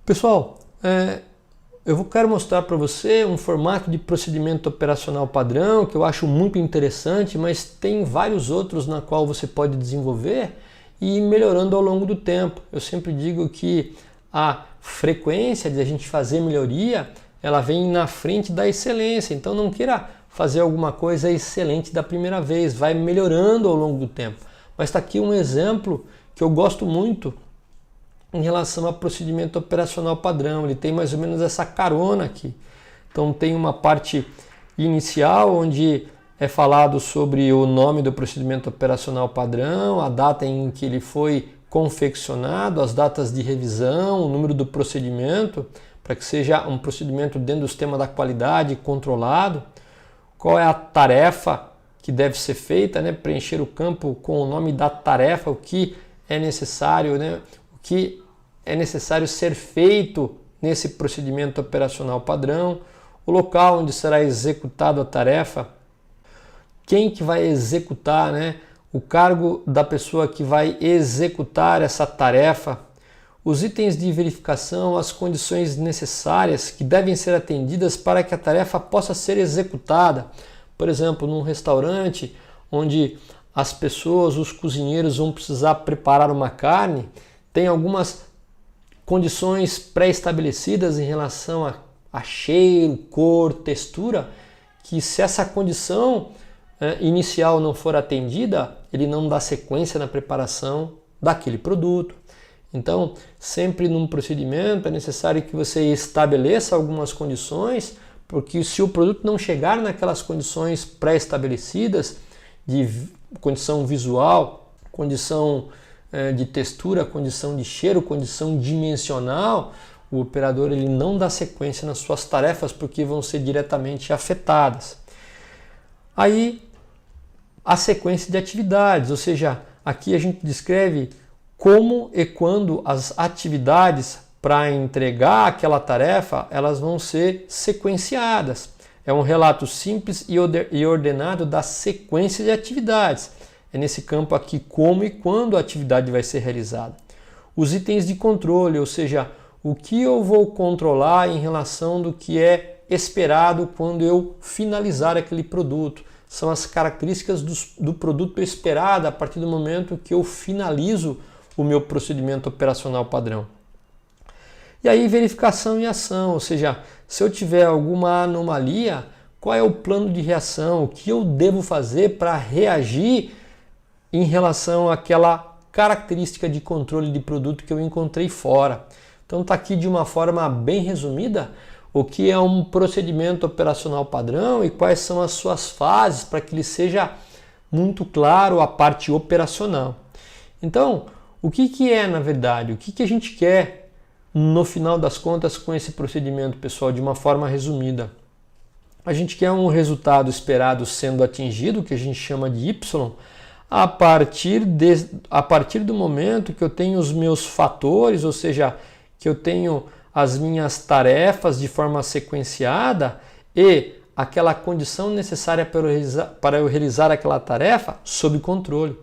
Pessoal, quero mostrar para você um formato de procedimento operacional padrão que eu acho muito interessante, mas tem vários outros na qual você pode desenvolver e ir melhorando ao longo do tempo. Eu sempre digo que a frequência de a gente fazer melhoria, ela vem na frente da excelência. Então não queira fazer alguma coisa excelente da primeira vez, vai melhorando ao longo do tempo. Mas está aqui um exemplo que eu gosto muito em relação a procedimento operacional padrão. Ele tem mais ou menos essa carona aqui. Então tem uma parte inicial onde é falado sobre o nome do procedimento operacional padrão, a data em que ele foi confeccionado, as datas de revisão, o número do procedimento, para que seja um procedimento dentro do sistema da qualidade controlado, qual é a tarefa que deve ser feita, né? Preencher o campo com o nome da tarefa, o que é necessário, né? O que é necessário ser feito nesse procedimento operacional padrão, o local onde será executada a tarefa, quem que vai executar, né? O cargo da pessoa que vai executar essa tarefa, os itens de verificação, as condições necessárias que devem ser atendidas para que a tarefa possa ser executada. Por exemplo, num restaurante onde as pessoas, os cozinheiros vão precisar preparar uma carne, tem algumas condições pré-estabelecidas em relação a cheiro, cor, textura, que se essa condição inicial não for atendida, ele não dá sequência na preparação daquele produto. Então, sempre num procedimento é necessário que você estabeleça algumas condições, porque se o produto não chegar naquelas condições pré-estabelecidas, de condição visual, condição de textura, condição de cheiro, condição dimensional, o operador ele não dá sequência nas suas tarefas porque vão ser diretamente afetadas. Aí, a sequência de atividades, ou seja, aqui a gente descreve como e quando as atividades para entregar aquela tarefa, elas vão ser sequenciadas. É um relato simples e ordenado da sequência de atividades. É nesse campo aqui como e quando a atividade vai ser realizada. Os itens de controle, ou seja, o que eu vou controlar em relação do que é esperado quando eu finalizar aquele produto. São as características do produto esperado a partir do momento que eu finalizo o meu procedimento operacional padrão. E aí verificação e ação, ou seja, se eu tiver alguma anomalia, qual é o plano de reação, o que eu devo fazer para reagir em relação àquela característica de controle de produto que eu encontrei fora. Então está aqui de uma forma bem resumida o que é um procedimento operacional padrão e quais são as suas fases para que ele seja muito claro a parte operacional. Então, o que é na verdade? O que a gente quer no final das contas com esse procedimento, pessoal, de uma forma resumida? A gente quer um resultado esperado sendo atingido, que a gente chama de Y, a partir do momento que eu tenho os meus fatores, ou seja, que eu tenho as minhas tarefas de forma sequenciada e aquela condição necessária para eu realizar aquela tarefa sob controle.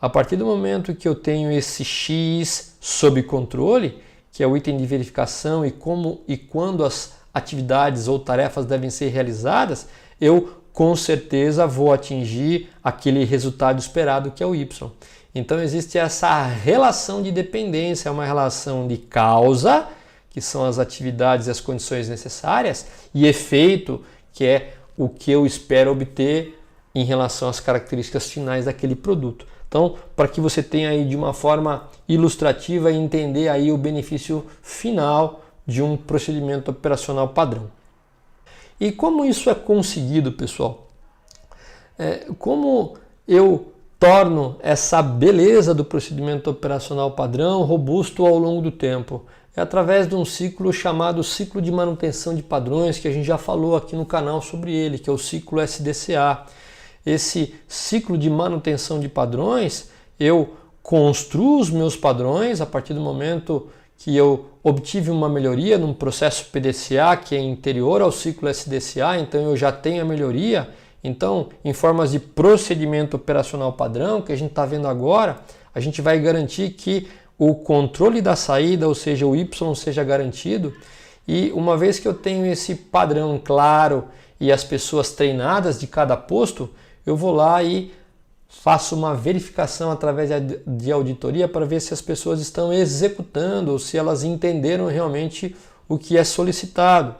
A partir do momento que eu tenho esse X sob controle, que é o item de verificação e como e quando as atividades ou tarefas devem ser realizadas, eu com certeza vou atingir aquele resultado esperado que é o Y. Então existe essa relação de dependência, uma relação de causa, que são as atividades e as condições necessárias, e efeito, que é o que eu espero obter em relação às características finais daquele produto. Então, para que você tenha aí de uma forma ilustrativa e entender aí o benefício final de um procedimento operacional padrão. E como isso é conseguido, pessoal? Como eu torno essa beleza do procedimento operacional padrão robusto ao longo do tempo? É através de um ciclo chamado ciclo de manutenção de padrões, que a gente já falou aqui no canal sobre ele, que é o ciclo SDCA. Esse ciclo de manutenção de padrões, eu construo os meus padrões a partir do momento que eu obtive uma melhoria num processo PDCA que é interior ao ciclo SDCA, então eu já tenho a melhoria. Então, em formas de procedimento operacional padrão, que a gente está vendo agora, a gente vai garantir que o controle da saída, ou seja, o Y seja garantido. E uma vez que eu tenho esse padrão claro e as pessoas treinadas de cada posto, eu vou lá e faço uma verificação através de auditoria para ver se as pessoas estão executando ou se elas entenderam realmente o que é solicitado.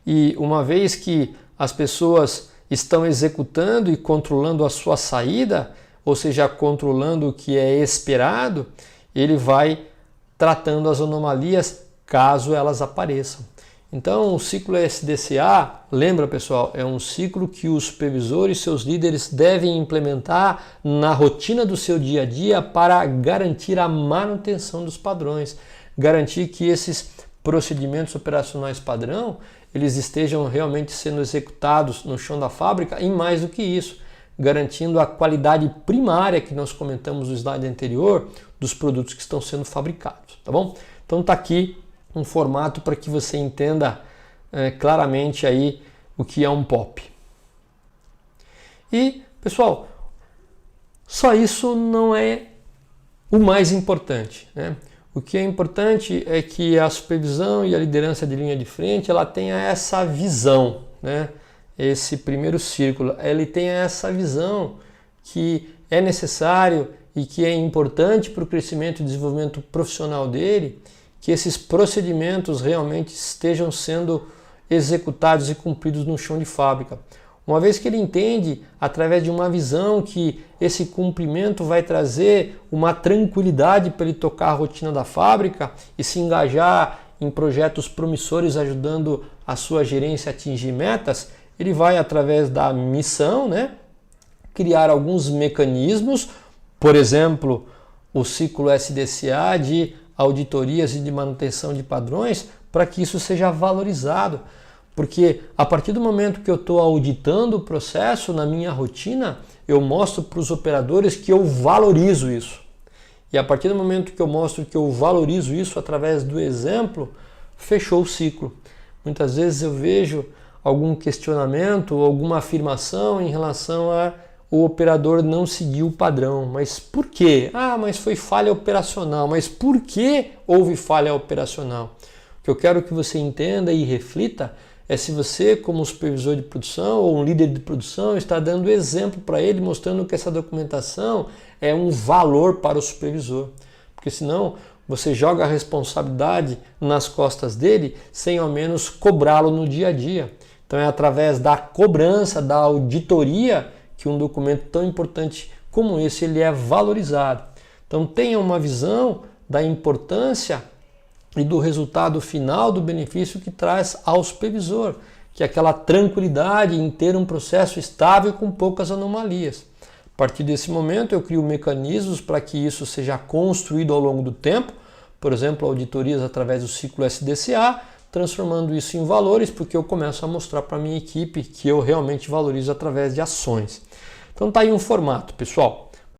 E uma vez que as pessoas estão executando e controlando a sua saída, ou seja, controlando o que é esperado, ele vai tratando as anomalias caso elas apareçam. Então, o ciclo SDCA, lembra pessoal, é um ciclo que os supervisores, seus líderes devem implementar na rotina do seu dia a dia para garantir a manutenção dos padrões, garantir que esses procedimentos operacionais padrão, eles estejam realmente sendo executados no chão da fábrica e mais do que isso, garantindo a qualidade primária que nós comentamos no slide anterior dos produtos que estão sendo fabricados, tá bom? Então tá aqui um formato para que você entenda claramente aí o que é um POP. E, pessoal, só isso não é o mais importante, né? O que é importante é que a supervisão e a liderança de linha de frente, ela tenha essa visão, né? Esse primeiro círculo, ele tenha essa visão que é necessário e que é importante para o crescimento e desenvolvimento profissional dele, que esses procedimentos realmente estejam sendo executados e cumpridos no chão de fábrica. Uma vez que ele entende, através de uma visão, que esse cumprimento vai trazer uma tranquilidade para ele tocar a rotina da fábrica e se engajar em projetos promissores ajudando a sua gerência a atingir metas, ele vai, através da missão, né, criar alguns mecanismos, por exemplo, o ciclo SDCA de auditorias e de manutenção de padrões, para que isso seja valorizado. Porque a partir do momento que eu estou auditando o processo na minha rotina, eu mostro para os operadores que eu valorizo isso. E a partir do momento que eu mostro que eu valorizo isso através do exemplo, fechou o ciclo. Muitas vezes eu vejo algum questionamento, alguma afirmação em relação a o operador não seguiu o padrão. Mas por quê? Ah, mas foi falha operacional. Mas por que houve falha operacional? O que eu quero que você entenda e reflita é se você, como supervisor de produção ou um líder de produção, está dando exemplo para ele, mostrando que essa documentação é um valor para o supervisor. Porque senão você joga a responsabilidade nas costas dele sem ao menos cobrá-lo no dia a dia. Então é através da cobrança, da auditoria, que um documento tão importante como esse ele é valorizado. Então tenha uma visão da importância e do resultado final do benefício que traz ao supervisor, que é aquela tranquilidade em ter um processo estável com poucas anomalias. A partir desse momento eu crio mecanismos para que isso seja construído ao longo do tempo, por exemplo, auditorias através do ciclo SDCA, transformando isso em valores, porque eu começo a mostrar para a minha equipe que eu realmente valorizo através de ações. Então tá aí um formato, pessoal.